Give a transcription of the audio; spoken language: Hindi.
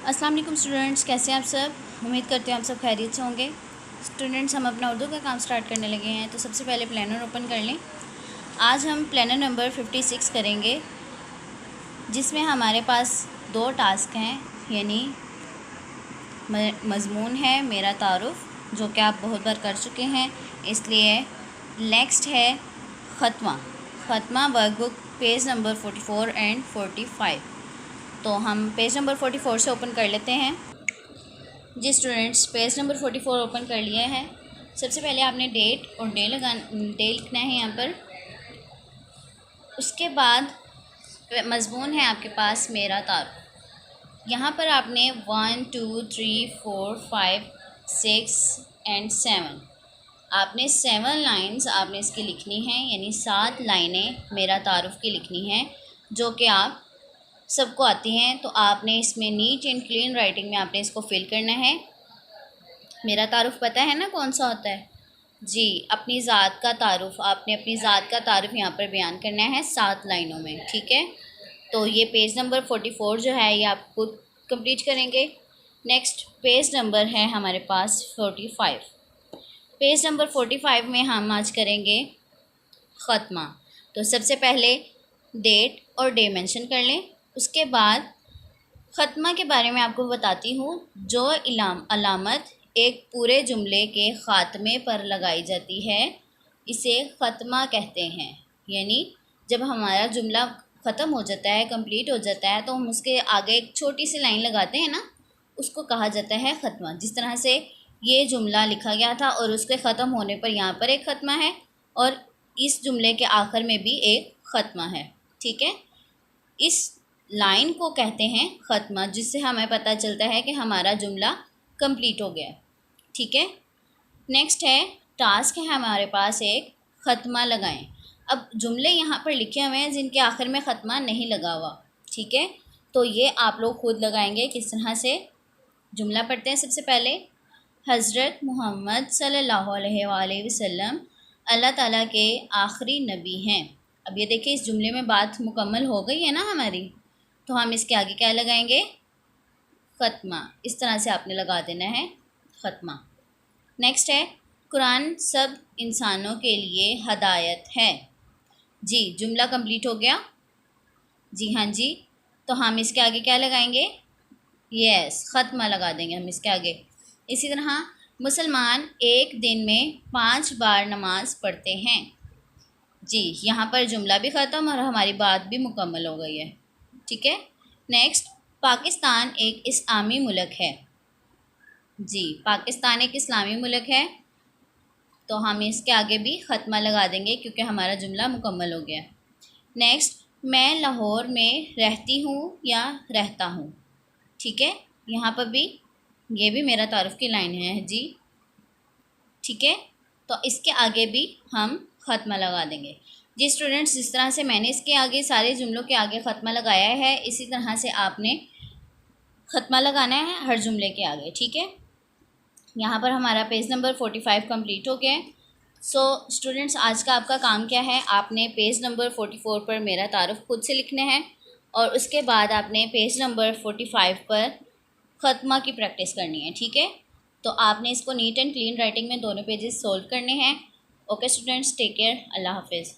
अस्सलाम वालेकुम स्टूडेंट्स, कैसे हैं आप सब। उम्मीद करते हैं आप सब खैरियत से होंगे। स्टूडेंट्स, हम अपना उर्दू का काम स्टार्ट करने लगे हैं, तो सबसे पहले प्लानर ओपन कर लें। आज हम प्लानर नंबर 56 करेंगे, जिसमें हमारे पास 2 टास्क हैं, यानी मज़मून है मेरा तारुफ़, जो कि आप बहुत बार कर चुके हैं, इसलिए नेक्स्ट है ख़त्मा वर्कबुक पेज नंबर 44 एंड 45। तो हम पेज नंबर 44 से ओपन कर लेते हैं। जी स्टूडेंट्स, पेज नंबर 44 ओपन कर लिया है। सबसे पहले आपने डेट और डे लिखना है यहाँ पर। उसके बाद मज़मून है आपके पास मेरा तारुफ़। यहाँ पर आपने 1 2 3 4 5 6 एंड 7 आपने 7 लाइन्स आपने इसकी लिखनी है, यानी 7 लाइनें मेरा तारुफ़ की लिखनी है, जो कि आप सबको आती हैं। तो आपने इसमें नीट एंड क्लीन राइटिंग में आपने इसको फिल करना है। मेरा तारुफ़ पता है ना कौन सा होता है? जी, अपनी ज़ात का तारुफ़। आपने अपनी ज़ात का तारुफ़ यहाँ पर बयान करना है 7 लाइनों में, ठीक है। तो ये पेज नंबर 44 जो है ये आप खुद कंप्लीट करेंगे। नेक्स्ट पेज नंबर है हमारे पास 45। पेज नंबर 45 में हम आज करेंगे ख़त्मा। तो सबसे पहले डेट और डे मेंशन कर लें। उसके बाद ख़त्मा के बारे में आपको बताती हूँ। जो अलामत एक पूरे जुमले के ख़ात्मे पर लगाई जाती है, इसे ख़त्मा कहते हैं। यानी जब हमारा जुमला ख़त्म हो जाता है, कंप्लीट हो जाता है, तो हम उसके आगे एक छोटी सी लाइन लगाते हैं ना, उसको कहा जाता है ख़त्मा। जिस तरह से ये जुमला लिखा गया था और उसके ख़त्म होने पर यहाँ पर एक ख़त्मा है और इस जुमले के आखिर में भी एक ख़त्मा है, ठीक है। इस लाइन को कहते हैं ख़त्मा, जिससे हमें पता चलता है कि हमारा जुमला कंप्लीट हो गया, ठीक है। नेक्स्ट है टास्क है हमारे पास एक ख़त्मा लगाएं। अब जुमले यहाँ पर लिखे हुए हैं जिनके आखिर में ख़त्मा नहीं लगा हुआ, ठीक है। तो ये आप लोग खुद लगाएंगे। किस तरह से? जुमला पढ़ते हैं। सबसे पहले हज़रत मोहम्मद सल्लल्लाहु अलैहि वसल्लम अल्लाह ताला के आखिरी नबी हैं। अब ये देखिए, इस जुमले में बात मुकम्मल हो गई है ना हमारी, तो हम इसके आगे क्या लगाएंगे? ख़त्मा। इस तरह से आपने लगा देना है ख़त्मा। नेक्स्ट है कुरान सब इंसानों के लिए हदायत है। जी, जुमला कंप्लीट हो गया। जी हाँ जी, तो हम इसके आगे क्या लगाएंगे? यस, ख़त्मा लगा देंगे हम इसके आगे। इसी तरह मुसलमान एक दिन में 5 बार नमाज पढ़ते हैं। जी, यहाँ पर जुमला भी ख़त्म और हमारी बात भी मुकम्मल हो गई है, ठीक है। नेक्स्ट, पाकिस्तान एक इस्लामी मुल्क है। जी, पाकिस्तान एक इस्लामी मुल्क है, तो हम इसके आगे भी ख़त्मा लगा देंगे क्योंकि हमारा जुमला मुकम्मल हो गया। नेक्स्ट, मैं लाहौर में रहती हूँ या रहता हूँ, ठीक है। यहाँ पर भी ये भी मेरा तारुफ़ की लाइन है जी, ठीक है। तो इसके आगे भी हम ख़त्मा लगा देंगे। जी स्टूडेंट्स, जिस तरह से मैंने इसके आगे सारे जुमलों के आगे ख़त्मा लगाया है, इसी तरह से आपने ख़त्मा लगाना है हर जुमले के आगे, ठीक है। यहाँ पर हमारा पेज नंबर 45 कंप्लीट हो गया है। सो स्टूडेंट्स, आज का आपका काम क्या है? आपने पेज नंबर 44 पर मेरा तारुफ़ खुद से लिखना है और उसके बाद आपने पेज नंबर 45 पर ख़त्मा की प्रैक्टिस करनी है, ठीक है। तो आपने इसको नीट एंड क्लीन राइटिंग में दोनों पेजेस सोल्व करने हैं। ओके स्टूडेंट्स, टेक केयर, अल्लाह हाफिज़।